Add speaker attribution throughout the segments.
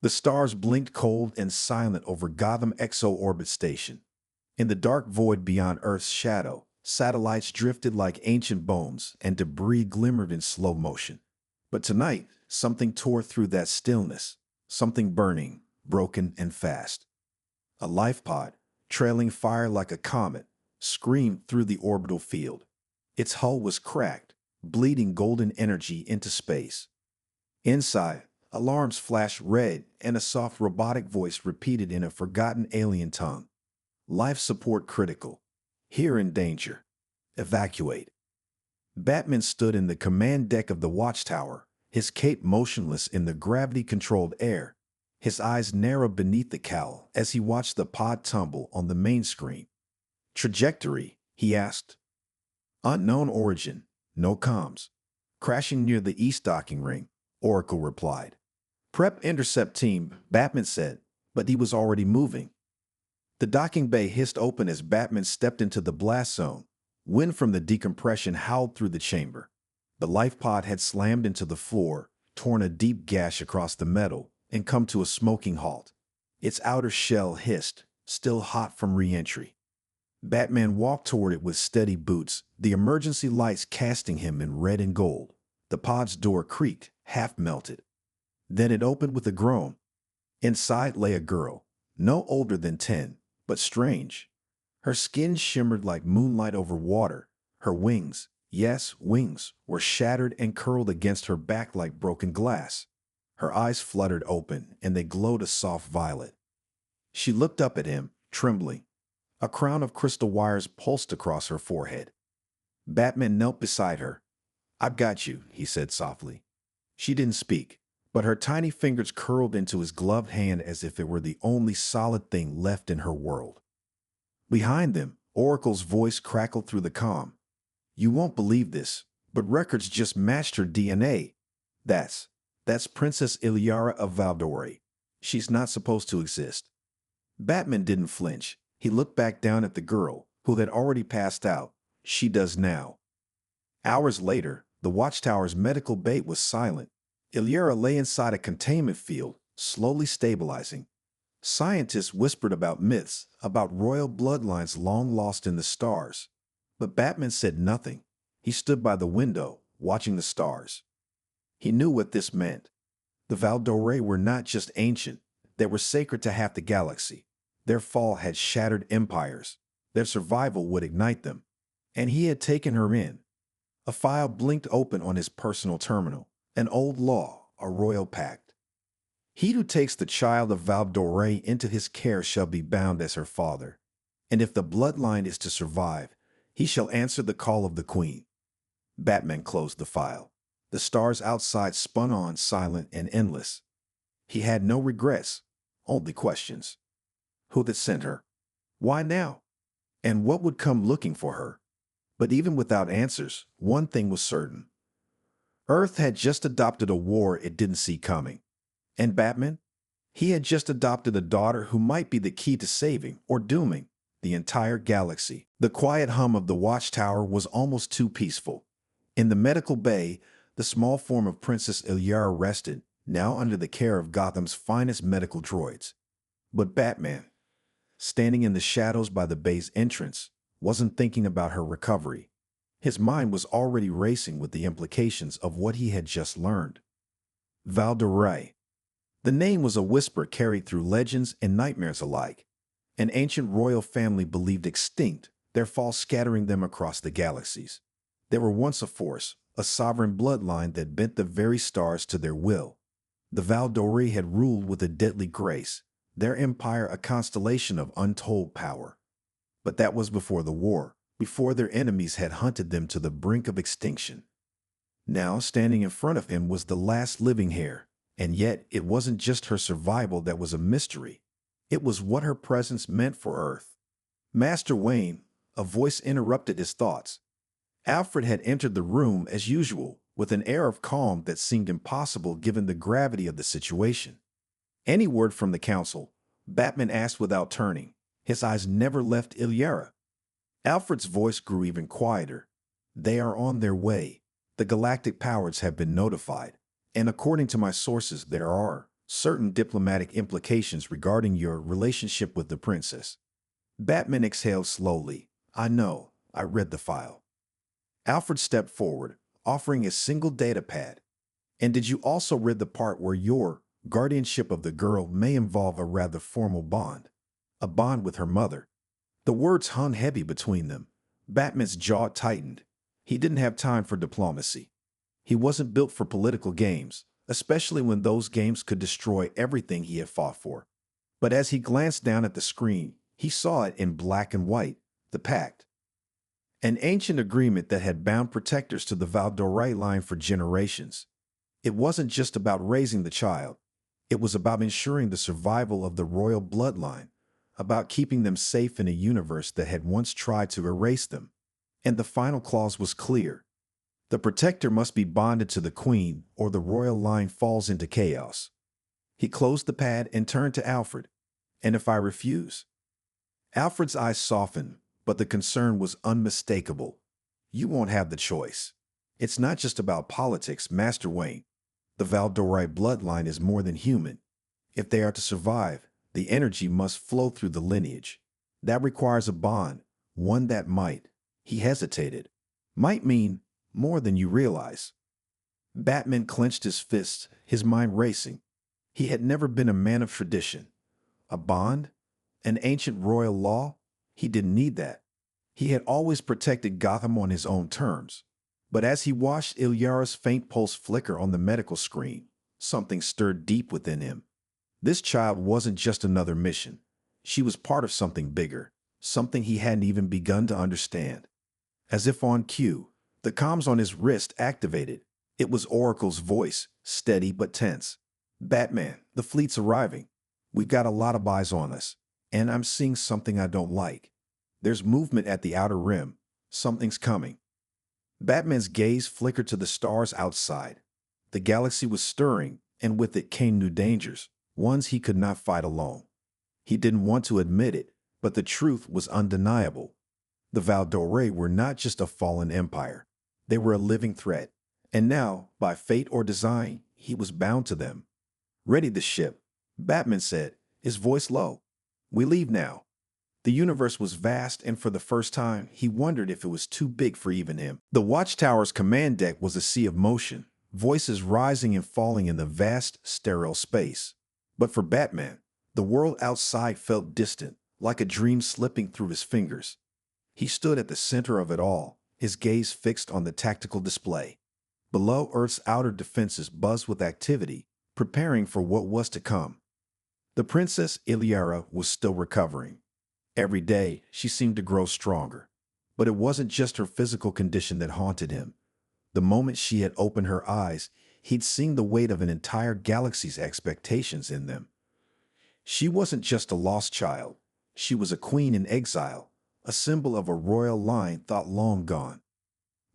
Speaker 1: The stars blinked cold and silent over Gotham exo-orbit station. In the dark void beyond Earth's shadow, satellites drifted like ancient bones and debris glimmered in slow motion. But tonight, something tore through that stillness, something burning, broken, and fast. A life pod, trailing fire like a comet, screamed through the orbital field. Its hull was cracked, bleeding golden energy into space. Inside, alarms flashed red and a soft robotic voice repeated in a forgotten alien tongue. Life support critical. Here in danger. Evacuate. Batman stood in the command deck of the watchtower, his cape motionless in the gravity-controlled air. His eyes narrowed beneath the cowl as he watched the pod tumble on the main screen. Trajectory, he asked. Unknown origin, no comms. Crashing near the east docking ring, Oracle replied. Prep intercept team, Batman said, but he was already moving. The docking bay hissed open as Batman stepped into the blast zone. Wind from the decompression howled through the chamber. The life pod had slammed into the floor, torn a deep gash across the metal, and come to a smoking halt. Its outer shell hissed, still hot from re-entry. Batman walked toward it with steady boots, the emergency lights casting him in red and gold. The pod's door creaked, half melted. Then it opened with a groan. Inside lay a girl, no older than 10, but strange. Her skin shimmered like moonlight over water. Her wings, yes, wings, were shattered and curled against her back like broken glass. Her eyes fluttered open, and they glowed a soft violet. She looked up at him, trembling. A crown of crystal wires pulsed across her forehead. Batman knelt beside her. "I've got you," he said softly. She didn't speak, but her tiny fingers curled into his gloved hand as if it were the only solid thing left in her world. Behind them, Oracle's voice crackled through the comm. "You won't believe this, but records just matched her DNA. That's Princess Ilyara of Valdore. She's not supposed to exist." Batman didn't flinch. He looked back down at the girl, who had already passed out. She does now. Hours later, the watchtower's medical bay was silent. Ilyara lay inside a containment field, slowly stabilizing. Scientists whispered about myths, about royal bloodlines long lost in the stars. But Batman said nothing. He stood by the window, watching the stars. He knew what this meant. The Valdore were not just ancient, they were sacred to half the galaxy. Their fall had shattered empires. Their survival would ignite them. And he had taken her in. A file blinked open on his personal terminal. An old law, a royal pact. He who takes the child of Valdore into his care shall be bound as her father. And if the bloodline is to survive, he shall answer the call of the queen. Batman closed the file. The stars outside spun on, silent and endless. He had no regrets, only questions. Who had sent her? Why now? And what would come looking for her? But even without answers, one thing was certain. Earth had just adopted a war it didn't see coming. And Batman? He had just adopted a daughter who might be the key to saving or dooming the entire galaxy. The quiet hum of the watchtower was almost too peaceful. In the medical bay, the small form of Princess Ilyara rested, now under the care of Gotham's finest medical droids. But Batman, standing in the shadows by the bay's entrance, wasn't thinking about her recovery. His mind was already racing with the implications of what he had just learned. Valdore. The name was a whisper carried through legends and nightmares alike. An ancient royal family believed extinct, their fall scattering them across the galaxies. They were once a force, a sovereign bloodline that bent the very stars to their will. The Valdore had ruled with a deadly grace, their empire a constellation of untold power. But that was before the war, before their enemies had hunted them to the brink of extinction. Now, standing in front of him was the last living heir, and yet it wasn't just her survival that was a mystery. It was what her presence meant for Earth. Master Wayne, a voice interrupted his thoughts. Alfred had entered the room as usual, with an air of calm that seemed impossible given the gravity of the situation. "Any word from the council?" Batman asked without turning. His eyes never left Ilyara. Alfred's voice grew even quieter. "They are on their way. The galactic powers have been notified. And according to my sources, there are certain diplomatic implications regarding your relationship with the princess. Batman exhaled slowly. I know. I read the file. Alfred stepped forward, offering a single data pad. And did you also read the part where your guardianship of the girl may involve a rather formal bond? A bond with her mother. The words hung heavy between them. Batman's jaw tightened. He didn't have time for diplomacy. He wasn't built for political games, especially when those games could destroy everything he had fought for. But as he glanced down at the screen, he saw it in black and white, the pact. An ancient agreement that had bound protectors to the Valdorite line for generations. It wasn't just about raising the child. It was about ensuring the survival of the royal bloodline, about keeping them safe in a universe that had once tried to erase them. And the final clause was clear. The protector must be bonded to the queen or the royal line falls into chaos. He closed the pad and turned to Alfred. And if I refuse? Alfred's eyes softened, but the concern was unmistakable. You won't have the choice. It's not just about politics, Master Wayne. The Valdorite bloodline is more than human. If they are to survive, the energy must flow through the lineage. That requires a bond, one that might. He hesitated. Might mean more than you realize. Batman clenched his fists, his mind racing. He had never been a man of tradition. A bond? An ancient royal law? He didn't need that. He had always protected Gotham on his own terms. But as he watched Ilyara's faint pulse flicker on the medical screen, something stirred deep within him. This child wasn't just another mission. She was part of something bigger, something he hadn't even begun to understand. As if on cue, the comms on his wrist activated. It was Oracle's voice, steady but tense. Batman, the fleet's arriving. We've got a lot of eyes on us, and I'm seeing something I don't like. There's movement at the outer rim. Something's coming. Batman's gaze flickered to the stars outside. The galaxy was stirring, and with it came new dangers, ones he could not fight alone. He didn't want to admit it, but the truth was undeniable. The Valdore were not just a fallen empire. They were a living threat, and now, by fate or design, he was bound to them. Ready the ship, Batman said, his voice low. We leave now. The universe was vast, and for the first time, he wondered if it was too big for even him. The watchtower's command deck was a sea of motion, voices rising and falling in the vast, sterile space. But for Batman, the world outside felt distant, like a dream slipping through his fingers. He stood at the center of it all, his gaze fixed on the tactical display. Below, Earth's outer defenses buzzed with activity, preparing for what was to come. The Princess Ilyara was still recovering. Every day, she seemed to grow stronger. But it wasn't just her physical condition that haunted him. The moment she had opened her eyes, he'd seen the weight of an entire galaxy's expectations in them. She wasn't just a lost child. She was a queen in exile, a symbol of a royal line thought long gone.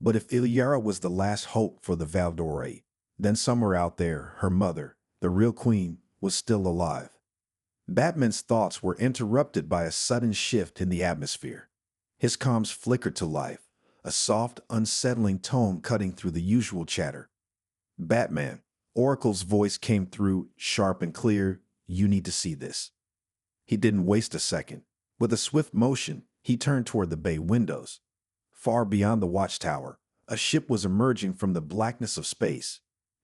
Speaker 1: But if Ilyara was the last hope for the Valdore, then somewhere out there, her mother, the real queen, was still alive. Batman's thoughts were interrupted by a sudden shift in the atmosphere. His comms flickered to life, a soft, unsettling tone cutting through the usual chatter. Batman, Oracle's voice came through, sharp and clear. You need to see this. He didn't waste a second. With a swift motion, he turned toward the bay windows. Far beyond the watchtower, a ship was emerging from the blackness of space.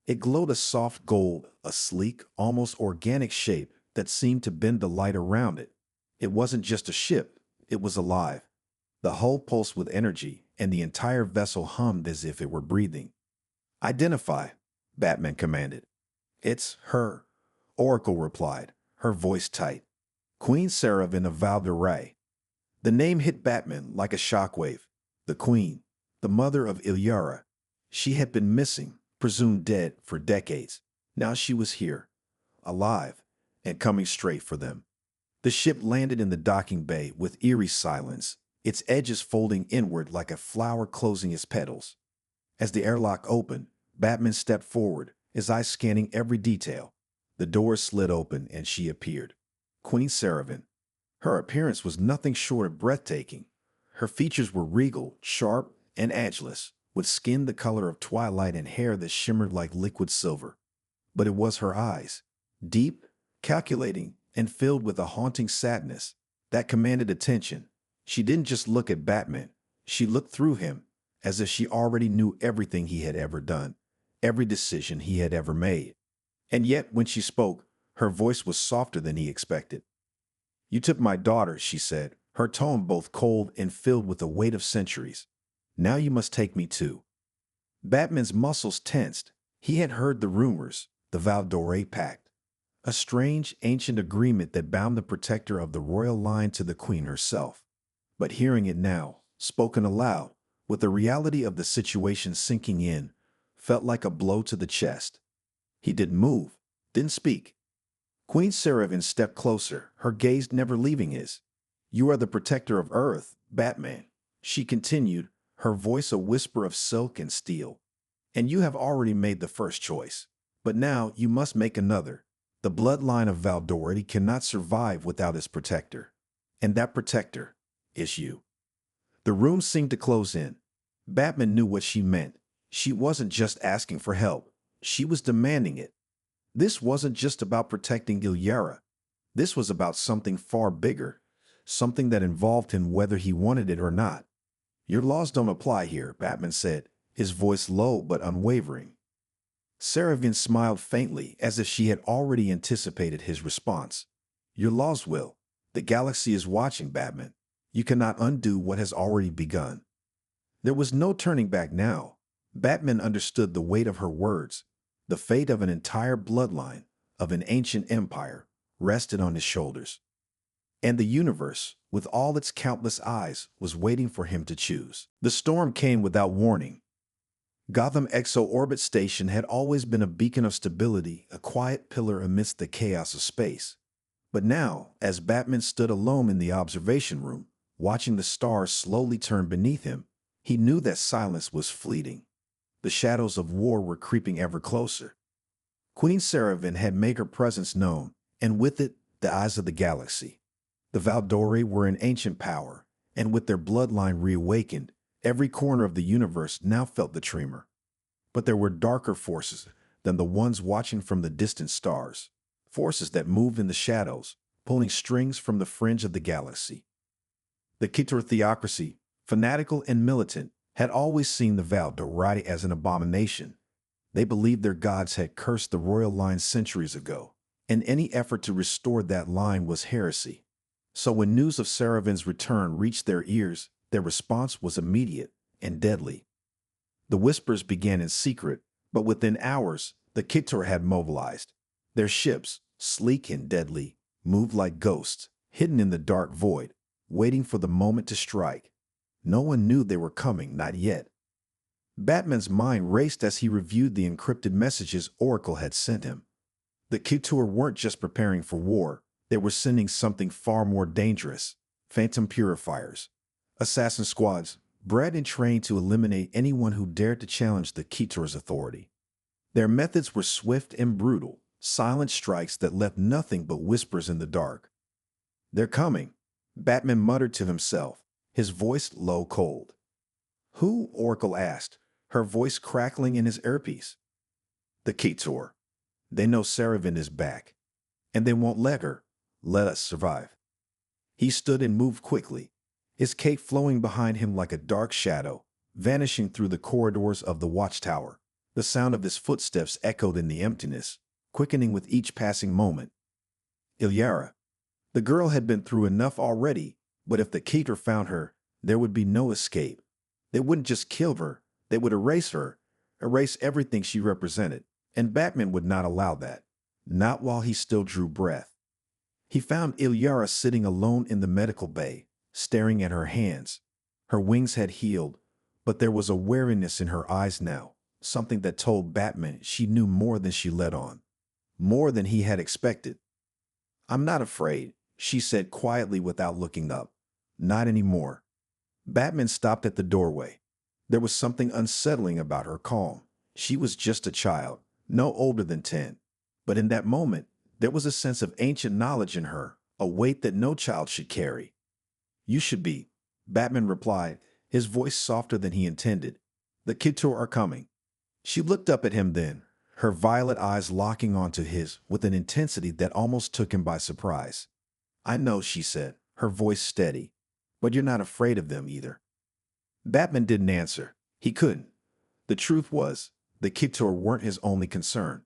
Speaker 1: It glowed a soft gold, a sleek, almost organic shape that seemed to bend the light around it. It wasn't just a ship, it was alive. The hull pulsed with energy, and the entire vessel hummed as if it were breathing. Identify, Batman commanded. It's her, Oracle replied, her voice tight. Queen Seraphine of Valdore. The name hit Batman like a shockwave. The queen, the mother of Ilyara. She had been missing, presumed dead, for decades. Now she was here, alive, and coming straight for them. The ship landed in the docking bay with eerie silence, its edges folding inward like a flower closing its petals. As the airlock opened, Batman stepped forward, his eyes scanning every detail. The doors slid open and she appeared. Queen Seraphine. Her appearance was nothing short of breathtaking. Her features were regal, sharp, and ageless, with skin the color of twilight and hair that shimmered like liquid silver. But it was her eyes. deep, calculating, and filled with a haunting sadness that commanded attention. She didn't just look at Batman, she looked through him, as if she already knew everything he had ever done, every decision he had ever made. And yet, when she spoke, her voice was softer than he expected. "You took my daughter," she said, her tone both cold and filled with the weight of centuries. "Now you must take me too." Batman's muscles tensed. He had heard the rumors, the Valdore Pact, a strange, ancient agreement that bound the protector of the royal line to the queen herself. But hearing it now, spoken aloud, with the reality of the situation sinking in, felt like a blow to the chest. He didn't move, didn't speak. Queen Seraphine stepped closer, her gaze never leaving his. "You are the protector of Earth, Batman," she continued, her voice a whisper of silk and steel. "And you have already made the first choice. But now you must make another. The bloodline of Valdore cannot survive without its protector. And that protector is you." The room seemed to close in. Batman knew what she meant. She wasn't just asking for help. She was demanding it. This wasn't just about protecting Ilyara. This was about something far bigger, something that involved him whether he wanted it or not. "Your laws don't apply here," Batman said, his voice low but unwavering. Seraphine smiled faintly, as if she had already anticipated his response. "Your laws will. The galaxy is watching, Batman. You cannot undo what has already begun." There was no turning back now. Batman understood the weight of her words. The fate of an entire bloodline, of an ancient empire, rested on his shoulders. And the universe, with all its countless eyes, was waiting for him to choose. The storm came without warning. Gotham Exo-Orbit Station had always been a beacon of stability, a quiet pillar amidst the chaos of space. But now, as Batman stood alone in the observation room, watching the stars slowly turn beneath him, he knew that silence was fleeting. The shadows of war were creeping ever closer. Queen Seraphine had made her presence known, and with it, the eyes of the galaxy. The Valdore were an ancient power, and with their bloodline reawakened, every corner of the universe now felt the tremor. But there were darker forces than the ones watching from the distant stars, forces that moved in the shadows, pulling strings from the fringe of the galaxy. The Kitor theocracy, fanatical and militant, had always seen the Valdore as an abomination. They believed their gods had cursed the royal line centuries ago, and any effort to restore that line was heresy. So when news of Seraphine's return reached their ears, their response was immediate and deadly. The whispers began in secret, but within hours, the Kitor had mobilized. Their ships, sleek and deadly, moved like ghosts, hidden in the dark void, waiting for the moment to strike. No one knew they were coming, not yet. Batman's mind raced as he reviewed the encrypted messages Oracle had sent him. The Kitor weren't just preparing for war, they were sending something far more dangerous: phantom purifiers. Assassin squads, bred and trained to eliminate anyone who dared to challenge the Kitor's authority. Their methods were swift and brutal, silent strikes that left nothing but whispers in the dark. "They're coming," Batman muttered to himself, his voice low cold. "Who?" Oracle asked, her voice crackling in his earpiece. "The Kitor. They know Seraphine is back, and they won't let us survive." He stood and moved quickly, his cape flowing behind him like a dark shadow, vanishing through the corridors of the watchtower. The sound of his footsteps echoed in the emptiness, quickening with each passing moment. Ilyara. The girl had been through enough already, but if the Kitor found her, there would be no escape. They wouldn't just kill her, they would erase her, erase everything she represented, and Batman would not allow that, not while he still drew breath. He found Ilyara sitting alone in the medical bay, staring at her hands. Her wings had healed, but there was a wariness in her eyes now, something that told Batman she knew more than she let on, more than he had expected. "I'm not afraid," she said quietly without looking up. "Not anymore." Batman stopped at the doorway. There was something unsettling about her calm. She was just a child, no older than 10. But in that moment, there was a sense of ancient knowledge in her, a weight that no child should carry. "You should be," Batman replied, his voice softer than he intended. "The Kitor are coming." She looked up at him then, her violet eyes locking onto his with an intensity that almost took him by surprise. "I know," she said, her voice steady, "but you're not afraid of them either." Batman didn't answer. He couldn't. The truth was, the Kitor weren't his only concern.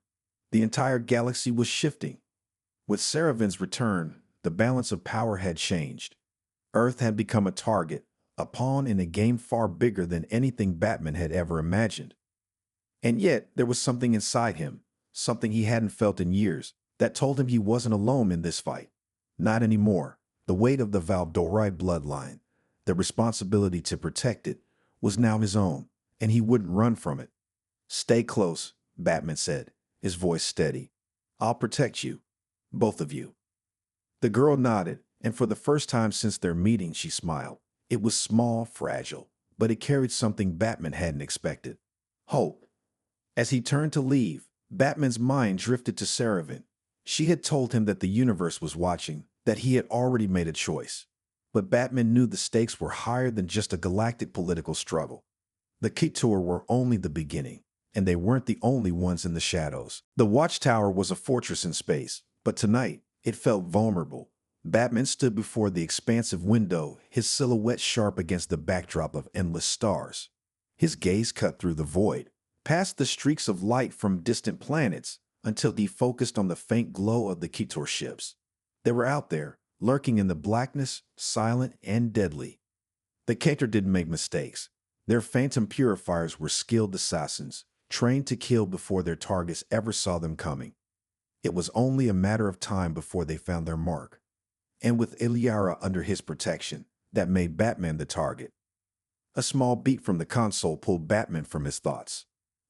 Speaker 1: The entire galaxy was shifting. With Saravin's return, the balance of power had changed. Earth had become a target, a pawn in a game far bigger than anything Batman had ever imagined. And yet, there was something inside him, something he hadn't felt in years, that told him he wasn't alone in this fight. Not anymore. The weight of the Valdorite bloodline, the responsibility to protect it, was now his own, and he wouldn't run from it. "Stay close," Batman said, his voice steady. "I'll protect you. Both of you." The girl nodded, and for the first time since their meeting, she smiled. It was small, fragile, but it carried something Batman hadn't expected. Hope. As he turned to leave, Batman's mind drifted to Saravin. She had told him that the universe was watching, that he had already made a choice. But Batman knew the stakes were higher than just a galactic political struggle. The Kitor were only the beginning, and they weren't the only ones in the shadows. The Watchtower was a fortress in space, but tonight, it felt vulnerable. Batman stood before the expansive window, his silhouette sharp against the backdrop of endless stars. His gaze cut through the void, past the streaks of light from distant planets, until he focused on the faint glow of the Kitor ships. They were out there, lurking in the blackness, silent and deadly. The Kitor didn't make mistakes. Their phantom purifiers were skilled assassins, trained to kill before their targets ever saw them coming. It was only a matter of time before they found their mark. And with Illyara under his protection, that made Batman the target. A small beat from the console pulled Batman from his thoughts.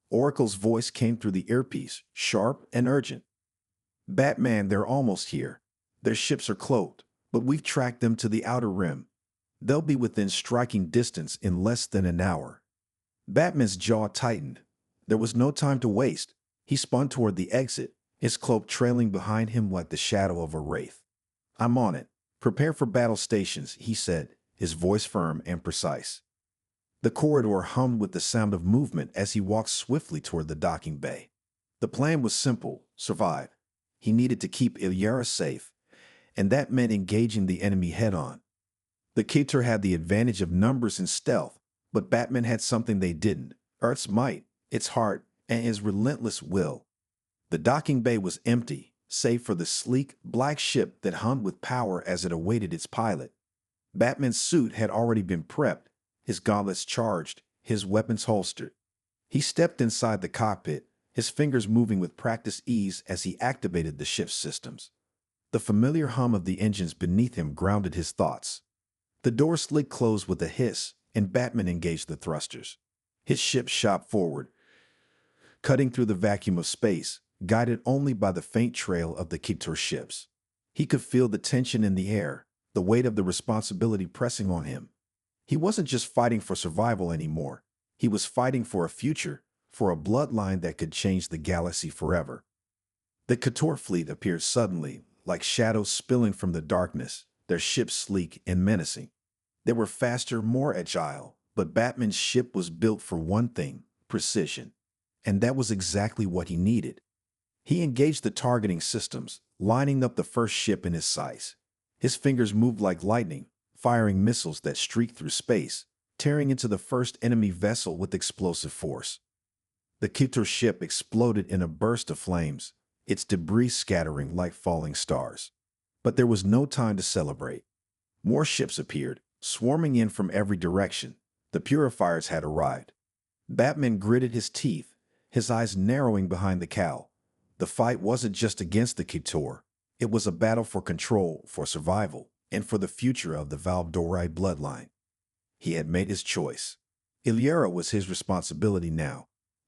Speaker 1: Oracle's voice came through the earpiece, sharp and urgent. "Batman, they're almost here. Their ships are cloaked, but we've tracked them to the outer rim. They'll be within striking distance in less than an hour." Batman's jaw tightened. There was no time to waste. He spun toward the exit, his cloak trailing behind him like the shadow of a wraith. "I'm on it. Prepare for battle stations," he said, his voice firm and precise. The corridor hummed with the sound of movement as he walked swiftly toward the docking bay. The plan was simple: survive. He needed to keep Illyara safe, and that meant engaging the enemy head-on. The Kitor had the advantage of numbers and stealth, but Batman had something they didn't: Earth's might, its heart, and his relentless will. The docking bay was empty, save for the sleek, black ship that hummed with power as it awaited its pilot. Batman's suit had already been prepped, his gauntlets charged, his weapons holstered. He stepped inside the cockpit, his fingers moving with practiced ease as he activated the ship's systems. The familiar hum of the engines beneath him grounded his thoughts. The door slid closed with a hiss, and Batman engaged the thrusters. His ship shot forward, cutting through the vacuum of space, guided only by the faint trail of the Kitor ships. He could feel the tension in the air, the weight of the responsibility pressing on him. He wasn't just fighting for survival anymore. He was fighting for a future, for a bloodline that could change the galaxy forever. The Kitor fleet appeared suddenly, like shadows spilling from the darkness, their ships sleek and menacing. They were faster, more agile, but Batman's ship was built for one thing: precision. And that was exactly what he needed. He engaged the targeting systems, lining up the first ship in his sights. His fingers moved like lightning, firing missiles that streaked through space, tearing into the first enemy vessel with explosive force. The Kitor ship exploded in a burst of flames, its debris scattering like falling stars. But there was no time to celebrate. More ships appeared, swarming in from every direction. The purifiers had arrived. Batman gritted his teeth, his eyes narrowing behind the cowl. The fight wasn't just against the Kitor. It was a battle for control, for survival, and for the future of the Valdorite bloodline. He had made his choice. Illyara was his responsibility now.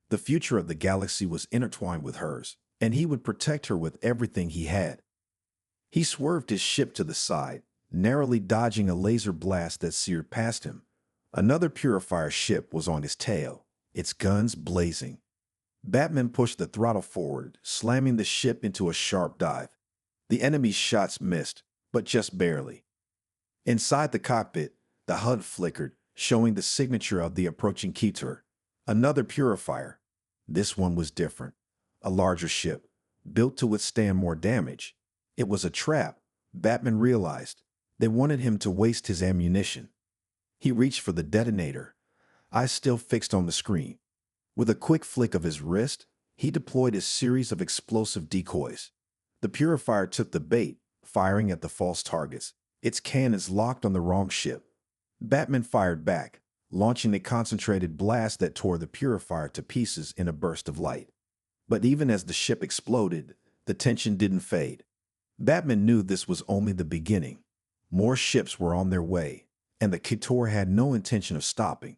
Speaker 1: The future of the galaxy was intertwined with hers, and he would protect her with everything he had. He swerved his ship to the side, narrowly dodging a laser blast that seared past him. Another purifier ship was on his tail, its guns blazing. Batman pushed the throttle forward, slamming the ship into a sharp dive. The enemy's shots missed, but just barely. Inside the cockpit, the HUD flickered, showing the signature of the approaching Kitor. Another purifier. This one was different. a larger ship, built to withstand more damage. It was a trap, Batman realized. They wanted him to waste his ammunition. He reached for the detonator, eyes still fixed on the screen. With a quick flick of his wrist, he deployed a series of explosive decoys. The purifier took the bait, firing at the false targets, its cannons locked on the wrong ship. Batman fired back, launching a concentrated blast that tore the purifier to pieces in a burst of light. But even as the ship exploded, the tension didn't fade. Batman knew this was only the beginning. More ships were on their way, and the Kitor had no intention of stopping.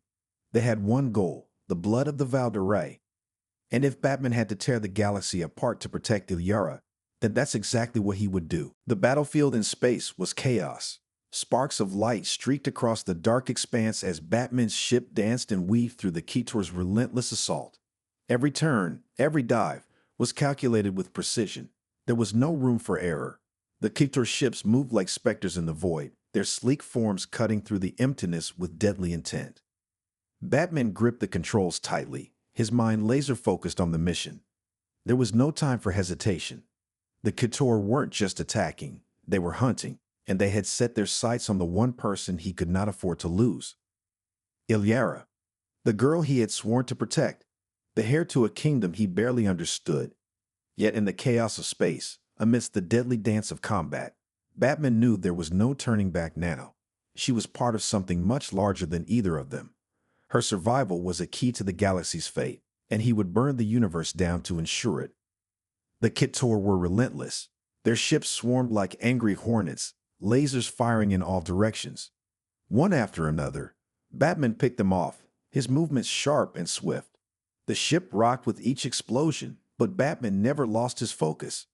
Speaker 1: They had one goal, the blood of the Valkyrie. And if Batman had to tear the galaxy apart to protect Illyara, then that's exactly what he would do. The battlefield in space was chaos. Sparks of light streaked across the dark expanse as Batman's ship danced and weaved through the Kitor's relentless assault. Every turn, every dive, was calculated with precision. There was no room for error. The Kitor ships moved like specters in the void, their sleek forms cutting through the emptiness with deadly intent. Batman gripped the controls tightly, his mind laser-focused on the mission. There was no time for hesitation. The Kitor weren't just attacking, they were hunting, and they had set their sights on the one person he could not afford to lose. Illyara, the girl he had sworn to protect, the heir to a kingdom he barely understood. Yet in the chaos of space, amidst the deadly dance of combat, Batman knew there was no turning back now. She was part of something much larger than either of them. Her survival was a key to the galaxy's fate, and he would burn the universe down to ensure it. The Kitor were relentless. Their ships swarmed like angry hornets, lasers firing in all directions. One after another, Batman picked them off, his movements sharp and swift. The ship rocked with each explosion, but Batman never lost his focus.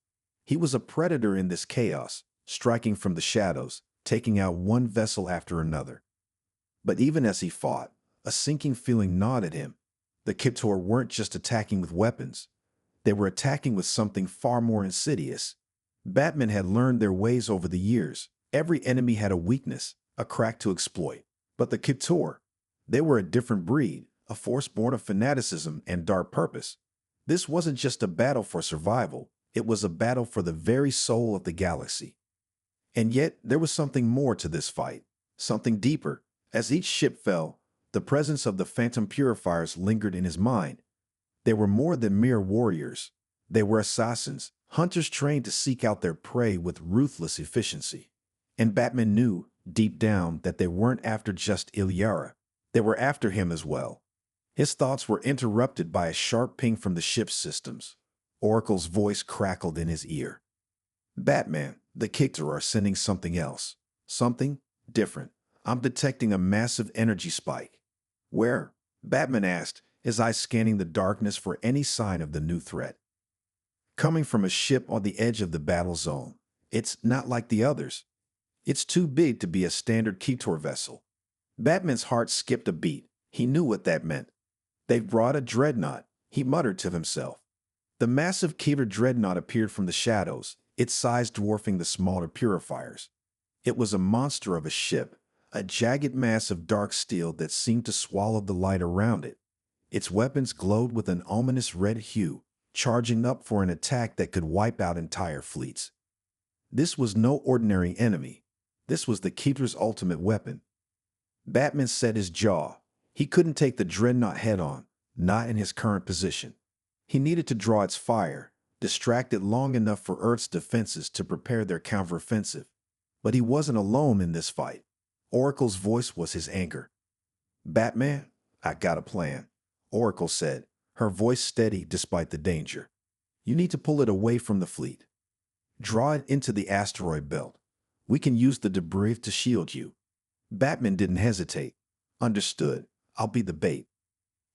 Speaker 1: He was a predator in this chaos, striking from the shadows, taking out one vessel after another. But even as he fought, a sinking feeling gnawed at him. The Kitor weren't just attacking with weapons. They were attacking with something far more insidious. Batman had learned their ways over the years. Every enemy had a weakness, a crack to exploit. But the Kitor, they were a different breed, a force born of fanaticism and dark purpose. This wasn't just a battle for survival, it was a battle for the very soul of the galaxy. And yet, there was something more to this fight, something deeper. As each ship fell, the presence of the phantom purifiers lingered in his mind. They were more than mere warriors. They were assassins, hunters trained to seek out their prey with ruthless efficiency. And Batman knew, deep down, that they weren't after just Illyara. They were after him as well. His thoughts were interrupted by a sharp ping from the ship's systems. Oracle's voice crackled in his ear. Batman, the Kitor are sending something else. Something different. I'm detecting a massive energy spike. Where? Batman asked, his eyes scanning the darkness for any sign of the new threat. Coming from a ship on the edge of the battle zone. It's not like the others. It's too big to be a standard Kitor vessel. Batman's heart skipped a beat. He knew what that meant. They've brought a dreadnought, he muttered to himself. The massive Kitor dreadnought appeared from the shadows, its size dwarfing the smaller purifiers. It was a monster of a ship, a jagged mass of dark steel that seemed to swallow the light around it. Its weapons glowed with an ominous red hue, charging up for an attack that could wipe out entire fleets. This was no ordinary enemy. This was the Kitor's ultimate weapon. Batman set his jaw. He couldn't take the dreadnought head-on, not in his current position. He needed to draw its fire, distract it long enough for Earth's defenses to prepare their counteroffensive. But he wasn't alone in this fight. Oracle's voice was his anchor. Batman, I got a plan, Oracle said, her voice steady despite the danger. You need to pull it away from the fleet. Draw it into the asteroid belt. We can use the debris to shield you. Batman didn't hesitate. Understood. I'll be the bait.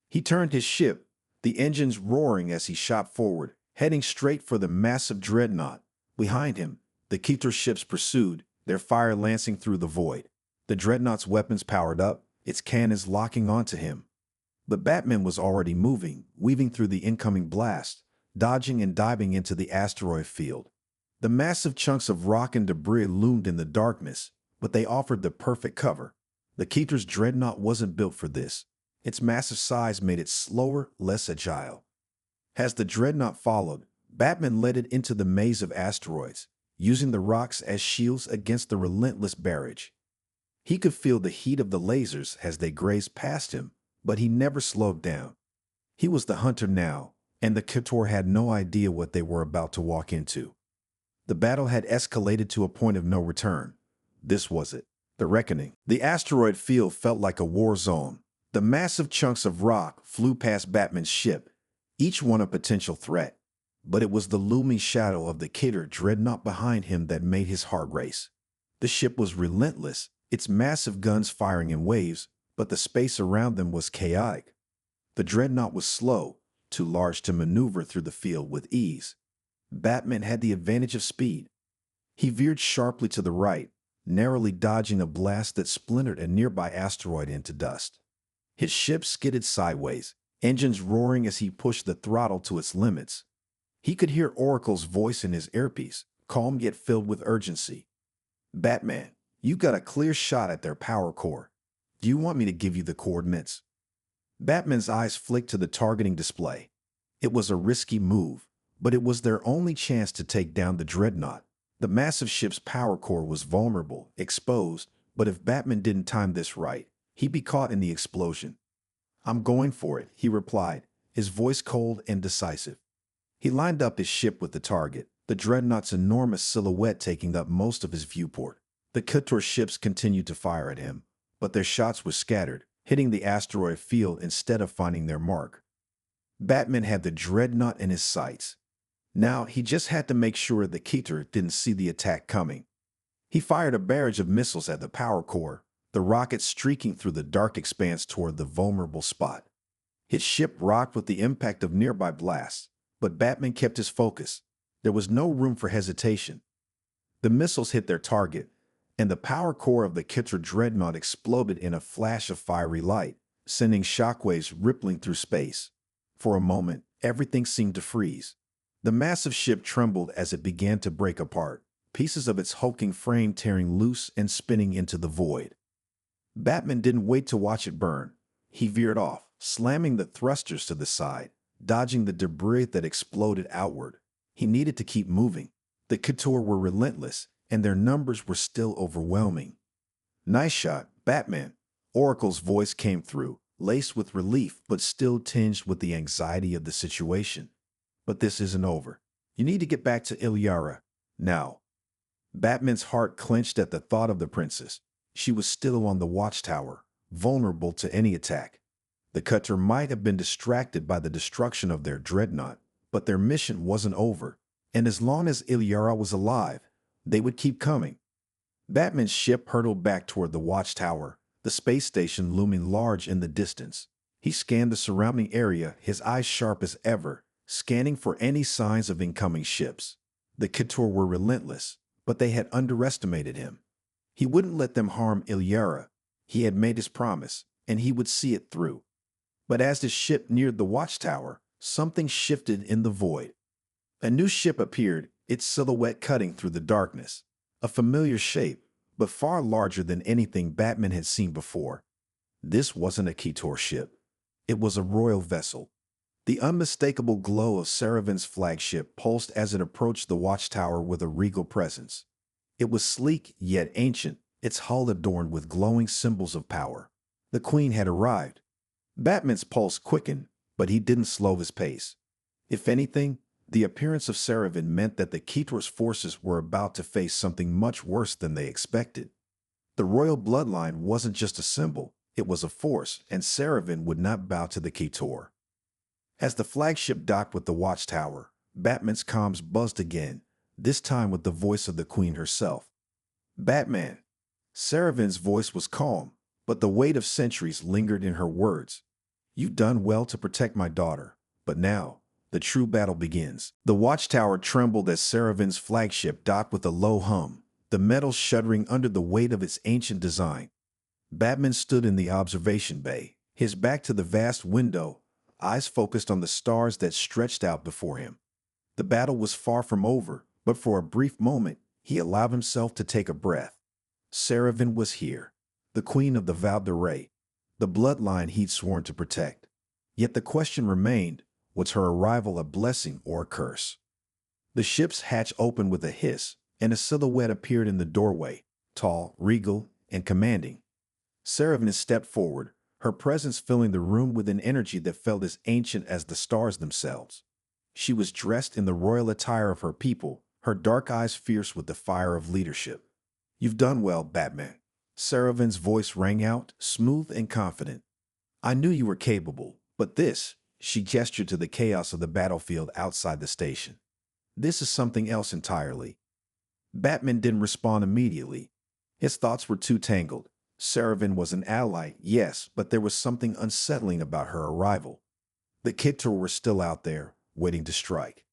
Speaker 1: He turned his ship, the engines roaring as he shot forward, heading straight for the massive dreadnought. Behind him, the Kitor ships pursued, their fire lancing through the void. The dreadnought's weapons powered up, its cannons locking onto him. But Batman was already moving, weaving through the incoming blast, dodging and diving into the asteroid field. The massive chunks of rock and debris loomed in the darkness, but they offered the perfect cover. The Kitor's dreadnought wasn't built for this. Its massive size made it slower, less agile. As the dreadnought followed, Batman led it into the maze of asteroids, using the rocks as shields against the relentless barrage. He could feel the heat of the lasers as they grazed past him, but he never slowed down. He was the hunter now, and the Kitor had no idea what they were about to walk into. The battle had escalated to a point of no return. This was it, the reckoning. The asteroid field felt like a war zone. The massive chunks of rock flew past Batman's ship, each one a potential threat. But it was the looming shadow of the Kitor dreadnought behind him that made his heart race. The ship was relentless, its massive guns firing in waves, but the space around them was chaotic. The dreadnought was slow, too large to maneuver through the field with ease. Batman had the advantage of speed. He veered sharply to the right, narrowly dodging a blast that splintered a nearby asteroid into dust. His ship skidded sideways, engines roaring as he pushed the throttle to its limits. He could hear Oracle's voice in his earpiece, calm yet filled with urgency. "Batman, you got a clear shot at their power core. Do you want me to give you the coordinates?" Batman's eyes flicked to the targeting display. It was a risky move, but it was their only chance to take down the dreadnought. The massive ship's power core was vulnerable, exposed, but if Batman didn't time this right, he'd be caught in the explosion. "I'm going for it," he replied, his voice cold and decisive. He lined up his ship with the target, the dreadnought's enormous silhouette taking up most of his viewport. The Kitor ships continued to fire at him, but their shots were scattered, hitting the asteroid field instead of finding their mark. Batman had the dreadnought in his sights. Now he just had to make sure the Kitor didn't see the attack coming. He fired a barrage of missiles at the power core, the rockets streaking through the dark expanse toward the vulnerable spot. His ship rocked with the impact of nearby blasts, but Batman kept his focus. There was no room for hesitation. The missiles hit their target, and the power core of the Kitor dreadnought exploded in a flash of fiery light, sending shockwaves rippling through space. For a moment, everything seemed to freeze. The massive ship trembled as it began to break apart, pieces of its hulking frame tearing loose and spinning into the void. Batman didn't wait to watch it burn. He veered off, slamming the thrusters to the side, dodging the debris that exploded outward. He needed to keep moving. The Kitor were relentless, and their numbers were still overwhelming. "Nice shot, Batman." Oracle's voice came through, laced with relief but still tinged with the anxiety of the situation. "But this isn't over. You need to get back to Illyara now." Batman's heart clenched at the thought of the princess. She was still on the watchtower, vulnerable to any attack. The Kitor might have been distracted by the destruction of their dreadnought, but their mission wasn't over, and as long as Illyara was alive, they would keep coming. Batman's ship hurtled back toward the watchtower, the space station looming large in the distance. He scanned the surrounding area, his eyes sharp as ever, scanning for any signs of incoming ships. The Kitor were relentless, but they had underestimated him. He wouldn't let them harm Illyara. He had made his promise, and he would see it through. But as his ship neared the watchtower, something shifted in the void. A new ship appeared, its silhouette cutting through the darkness. A familiar shape, but far larger than anything Batman had seen before. This wasn't a Kitor ship. It was a royal vessel. The unmistakable glow of Saravin's flagship pulsed as it approached the watchtower with a regal presence. It was sleek yet ancient, its hull adorned with glowing symbols of power. The Queen had arrived. Batman's pulse quickened, but he didn't slow his pace. If anything, the appearance of Saravin meant that the Kitor's forces were about to face something much worse than they expected. The royal bloodline wasn't just a symbol, it was a force, and Saravin would not bow to the Kitor. As the flagship docked with the watchtower, Batman's comms buzzed again, this time with the voice of the Queen herself. "Batman." Saravin's voice was calm, but the weight of centuries lingered in her words. "You've done well to protect my daughter, but now, the true battle begins." The watchtower trembled as Saravin's flagship docked with a low hum, the metal shuddering under the weight of its ancient design. Batman stood in the observation bay, his back to the vast window, eyes focused on the stars that stretched out before him. The battle was far from over, but for a brief moment, he allowed himself to take a breath. Saravin was here, the Queen of the Val de Rey, the bloodline he'd sworn to protect. Yet the question remained, Was her arrival a blessing or a curse? The ship's hatch opened with a hiss, and a silhouette appeared in the doorway, tall, regal, and commanding. Saravan stepped forward, her presence filling the room with an energy that felt as ancient as the stars themselves. She was dressed in the royal attire of her people, her dark eyes fierce with the fire of leadership. "You've done well, Batman." Saravan's voice rang out, smooth and confident. "I knew you were capable, but this," she gestured to the chaos of the battlefield outside the station. "This is something else entirely." Batman didn't respond immediately. His thoughts were too tangled. Saravan was an ally, yes, but there was something unsettling about her arrival. The Kitor were still out there, waiting to strike.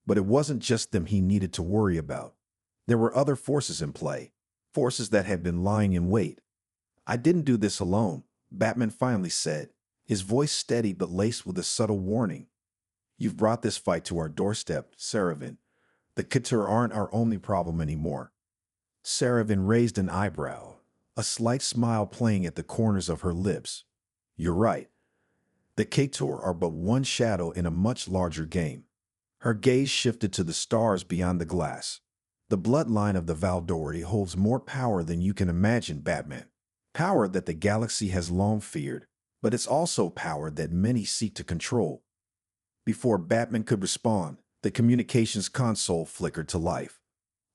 Speaker 1: But it wasn't just them he needed to worry about. There were other forces in play, forces that had been lying in wait. "I didn't do this alone," Batman finally said, his voice steady but laced with a subtle warning. "You've brought this fight to our doorstep, Saravan. The Kitor aren't our only problem anymore." Saravan raised an eyebrow, a slight smile playing at the corners of her lips. "You're right. The Kitor are but one shadow in a much larger game." Her gaze shifted to the stars beyond the glass. "The bloodline of the Valdori holds more power than you can imagine, Batman. Power that the galaxy has long feared, but it's also power that many seek to control." Before Batman could respond, the communications console flickered to life.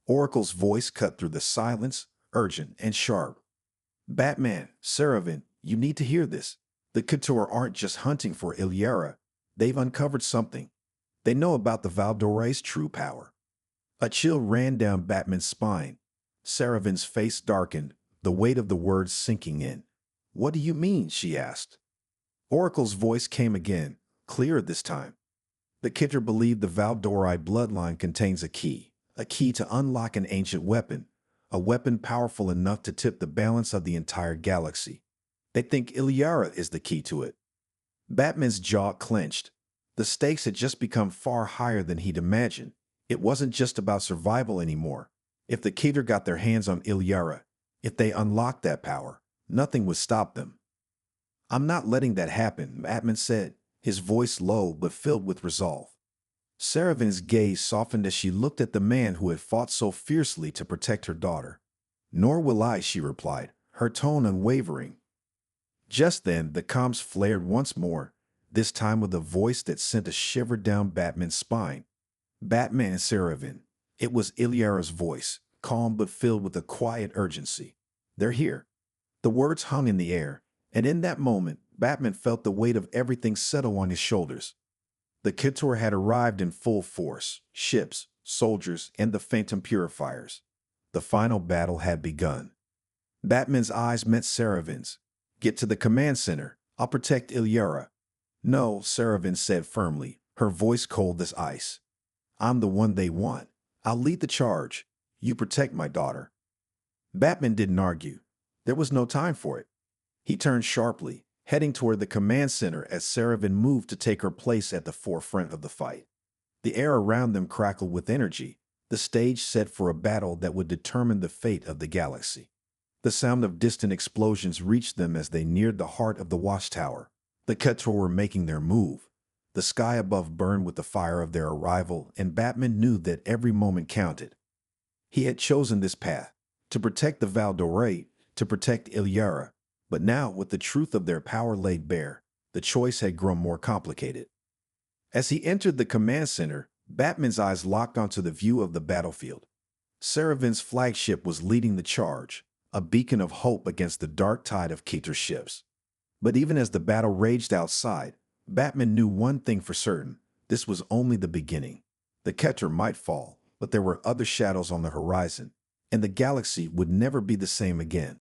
Speaker 1: Oracle's voice cut through the silence, urgent and sharp. "Batman, Saravan, you need to hear this. The Kitor aren't just hunting for Illyara. They've uncovered something. They know about the Valdori's true power." A chill ran down Batman's spine. Saravan's face darkened, the weight of the words sinking in. "What do you mean?" she asked. Oracle's voice came again, clearer this time. "The Kitor believe the Valdori bloodline contains a key to unlock an ancient weapon, a weapon powerful enough to tip the balance of the entire galaxy. They think Illyara is the key to it." Batman's jaw clenched. The stakes had just become far higher than he'd imagined. It wasn't just about survival anymore. If the Kitor got their hands on Illyara, if they unlocked that power, nothing would stop them. "I'm not letting that happen," Batman said, his voice low but filled with resolve. Saravan's gaze softened as she looked at the man who had fought so fiercely to protect her daughter. "Nor will I," she replied, her tone unwavering. Just then, the comms flared once more, this time with a voice that sent a shiver down Batman's spine. "Batman and Saravan." It was Illyara's voice, calm but filled with a quiet urgency. "They're here." The words hung in the air, and in that moment, Batman felt the weight of everything settle on his shoulders. The Kitor had arrived in full force, ships, soldiers, and the phantom purifiers. The final battle had begun. Batman's eyes met Saravan's. "Get to the command center. I'll protect Illyara." "No," Saravan said firmly, her voice cold as ice. "I'm the one they want. I'll lead the charge. You protect my daughter." Batman didn't argue. There was no time for it. He turned sharply, heading toward the command center as Saravan moved to take her place at the forefront of the fight. The air around them crackled with energy, the stage set for a battle that would determine the fate of the galaxy. The sound of distant explosions reached them as they neared the heart of the watchtower. The Kitor were making their move. The sky above burned with the fire of their arrival, and Batman knew that every moment counted. He had chosen this path, to protect the Valdori, to protect Illyara. But now, with the truth of their power laid bare, the choice had grown more complicated. As he entered the command center, Batman's eyes locked onto the view of the battlefield. Saravan's flagship was leading the charge, a beacon of hope against the dark tide of Kitor ships. But even as the battle raged outside, Batman knew one thing for certain: this was only the beginning. The Kitor might fall, but there were other shadows on the horizon, and the galaxy would never be the same again.